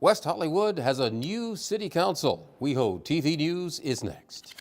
West Hollywood has a new city council. WehoTV News is next.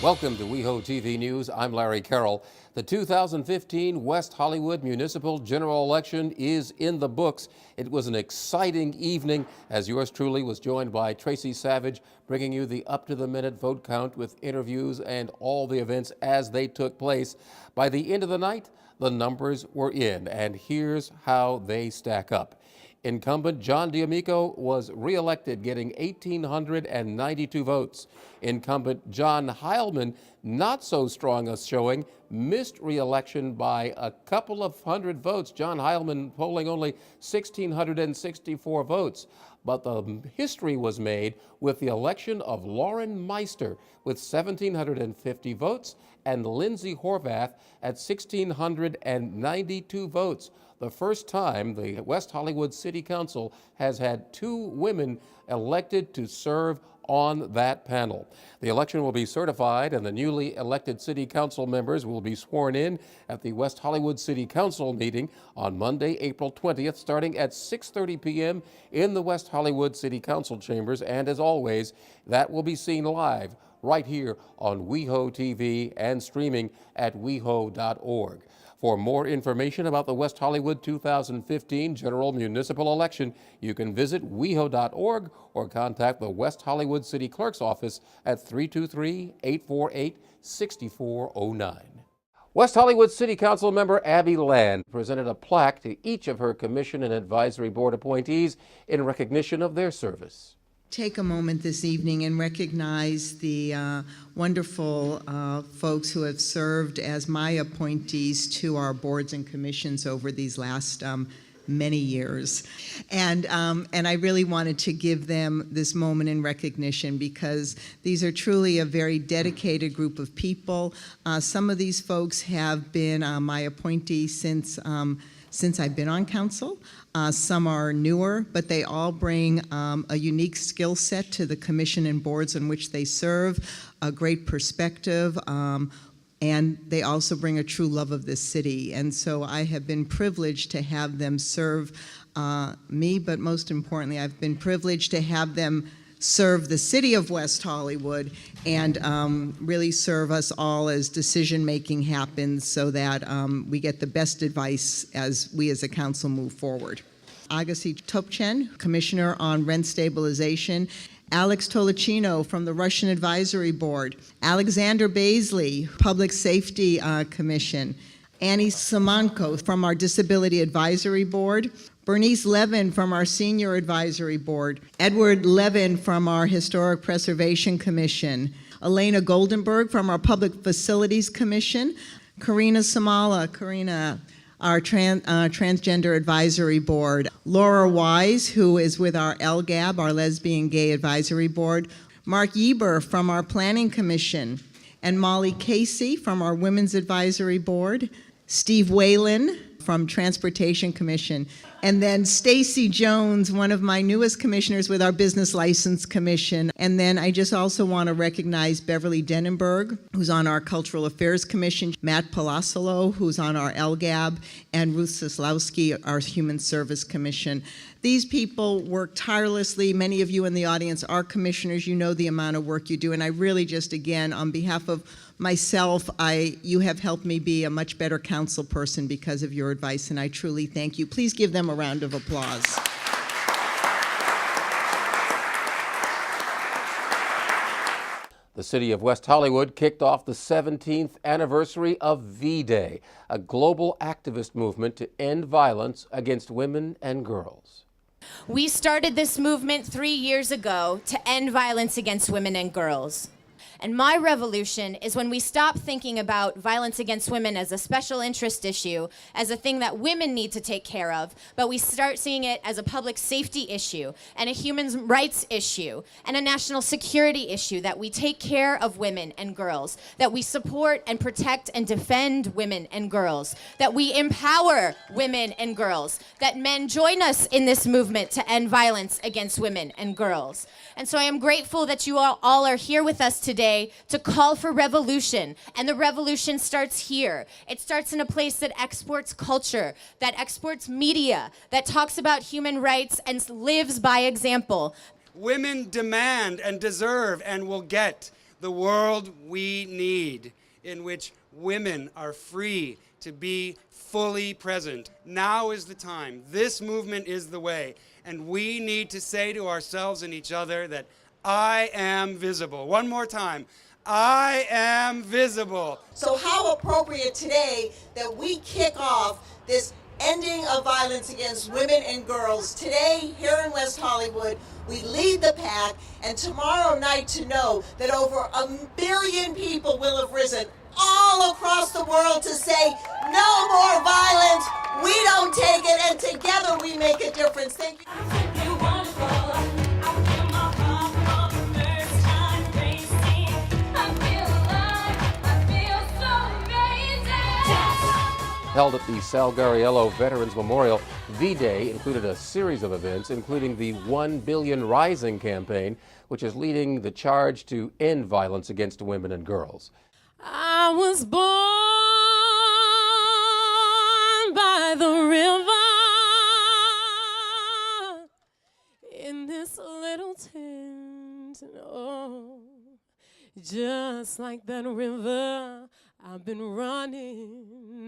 Welcome to WehoTV News. I'm Larry Carroll. The 2015 West Hollywood Municipal General Election is in the books. It was an exciting evening as yours truly was joined by Tracy Savage, bringing you the up-to-the-minute vote count with interviews and all the events as they took place. By the end of the night, the numbers were in, and here's how they stack up. Incumbent John D'Amico was re-elected, getting 1,892 votes. Incumbent John Heilman, not so strong a showing, missed re-election by a couple of hundred votes. John Heilman polling only 1,664 votes. But the history was made with the election of Lauren Meister with 1,750 votes and Lindsay Horvath at 1,692 votes. The first time the West Hollywood City Council has had two women elected to serve on that panel. The election will be certified and the newly elected city council members will be sworn in at the West Hollywood City Council meeting on Monday, April 20th, starting at 6:30 p.m. in the West Hollywood City Council chambers. And as always, that will be seen live right here on WehoTV and streaming at weho.org. For more information about the West Hollywood 2015 General Municipal Election, you can visit weho.org or contact the West Hollywood City Clerk's office at 323-848-6409. West Hollywood City Council member Abby Land presented a plaque to each of her commission and advisory board appointees in recognition of their service. Take a moment this evening and recognize the wonderful folks who have served as my appointees to our boards and commissions over these last many years. And I really wanted to give them this moment in recognition because these are truly a very dedicated group of people. Some of these folks have been my appointees since I've been on council. Some are newer, but they all bring a unique skill set to the commission and boards in which they serve, a great perspective, and they also bring a true love of this city. And so I have been privileged to have them serve me, but most importantly, I've been privileged to have them serve the city of West Hollywood and really serve us all as decision-making happens so that we get the best advice as we as a council move forward. Agassi Topchen, Commissioner on Rent Stabilization. Alex Tolachino from the Russian Advisory Board. Alexander Baisley, Public Safety Commission. Annie Simonko from our Disability Advisory Board. Bernice Levin from our Senior Advisory Board, Edward Levin from our Historic Preservation Commission, Elena Goldenberg from our Public Facilities Commission, Karina Samala, our Transgender Advisory Board, Laura Wise, who is with our LGAB, our Lesbian Gay Advisory Board, Mark Yeber from our Planning Commission, and Molly Casey from our Women's Advisory Board, Steve Whalen from Transportation Commission, and then Stacy Jones, one of my newest commissioners with our Business License Commission. And then I just also want to recognize Beverly Denenberg, who's on our Cultural Affairs Commission, Matt Palazzolo, who's on our LGAB, and Ruth Sislowski, our Human Service Commission. These people work tirelessly. Many of you in the audience are commissioners. You know the amount of work you do. And I really just, again, on behalf of myself, you have helped me be a much better council person because of your advice, and I truly thank you. Please give them a round of applause. The city of West Hollywood kicked off the 17th anniversary of VDay, a global activist movement to end violence against women and girls. We started this movement 3 years ago to end violence against women and girls. And my revolution is when we stop thinking about violence against women as a special interest issue, as a thing that women need to take care of, but we start seeing it as a public safety issue and a human rights issue and a national security issue, that we take care of women and girls, that we support and protect and defend women and girls, that we empower women and girls, that men join us in this movement to end violence against women and girls. And so I am grateful that you all are here with us today VDay to call for revolution. And the revolution starts here. It starts in a place that exports culture, that exports media, that talks about human rights and lives by example. Women demand and deserve and will get the world we need, in which women are free to be fully present. Now is the time. This movement is the way. And we need to say to ourselves and each other that I am visible. One more time. I am visible. So how appropriate today that we kick off this ending of violence against women and girls. Today, here in West Hollywood, we lead the pack, and tomorrow night to know that over 1 billion people will have risen all across the world to say, no more violence, we don't take it, and together we make a difference. Thank you. Held at the Salgariello Veterans Memorial, VDay included a series of events, including the 1 Billion Rising campaign, which is leading the charge to end violence against women and girls. I was born by the river in this little tent. Oh, just like that river, I've been running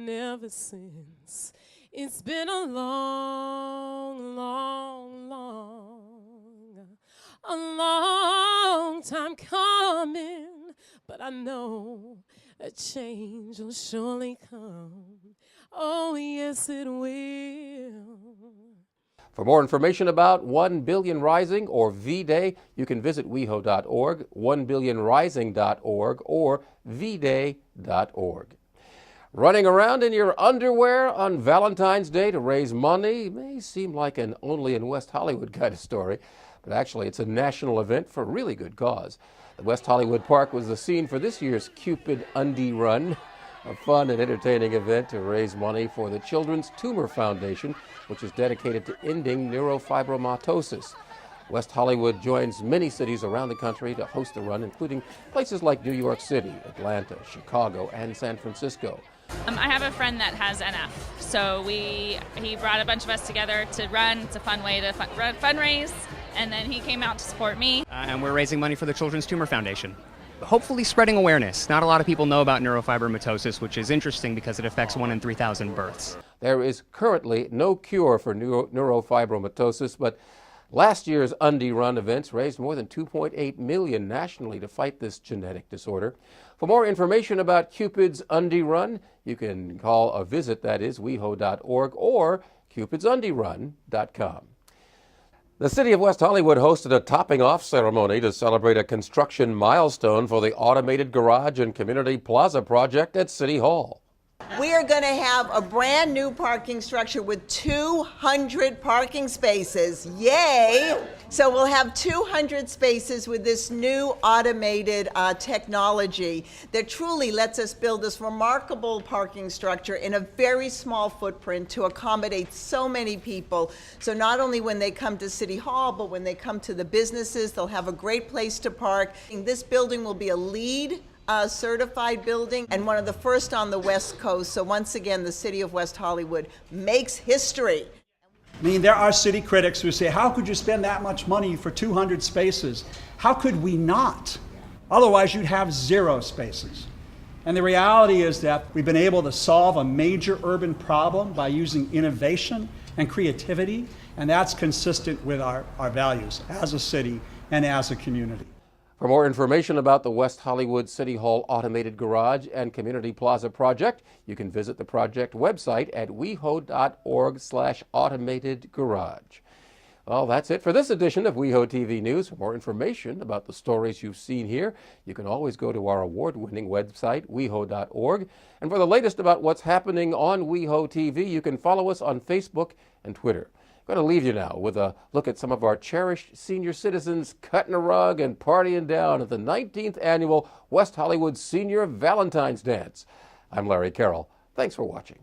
ever since. It's been a long, long, a long time coming, but I know a change will surely come. Oh, yes, it will. For more information about 1 Billion Rising or VDay, you can visit weho.org, 1billionrising.org, or vday.org. Running around in your underwear on Valentine's Day to raise money may seem like an only in West Hollywood kind of story, but actually it's a national event for a really good cause. The West Hollywood Park was the scene for this year's Cupid Undie Run, a fun and entertaining event to raise money for the Children's Tumor Foundation, which is dedicated to ending neurofibromatosis. West Hollywood joins many cities around the country to host the run, including places like New York City, Atlanta, Chicago, and San Francisco. I have a friend that has NF, so he brought a bunch of us together to run. It's a fun way to fundraise, and then he came out to support me. And we're raising money for the Children's Tumor Foundation. Hopefully spreading awareness. Not a lot of people know about neurofibromatosis, which is interesting because it affects 1 in 3,000 births. There is currently no cure for neurofibromatosis, but last year's Undie Run events raised more than $2.8 million nationally to fight this genetic disorder. For more information about Cupid's Undie Run, you can call or visit, that is, weho.org or cupidsundierun.com. The city of West Hollywood hosted a topping-off ceremony to celebrate a construction milestone for the automated garage and community plaza project at City Hall. We are going to have a brand new parking structure with 200 parking spaces. Yay! So we'll have 200 spaces with this new automated technology that truly lets us build this remarkable parking structure in a very small footprint to accommodate so many people. So not only when they come to City Hall, but when they come to the businesses, they'll have a great place to park. This building will be a LEED certified building and one of the first on the West Coast. So once again, the city of West Hollywood makes history. I mean, there are city critics who say, how could you spend that much money for 200 spaces? How could we not? Otherwise, you'd have 0 spaces. And the reality is that we've been able to solve a major urban problem by using innovation and creativity, and that's consistent with our values as a city and as a community. For more information about the West Hollywood City Hall Automated Garage and Community Plaza project, you can visit the project website at weho.org/automatedgarage. Well, that's it for this edition of WehoTV News. For more information about the stories you've seen here, you can always go to our award-winning website, weho.org. And for the latest about what's happening on WehoTV, you can follow us on Facebook and Twitter. I'm going to leave you now with a look at some of our cherished senior citizens cutting a rug and partying down at the 19th Annual West Hollywood Senior Valentine's Dance. I'm Larry Carroll. Thanks for watching.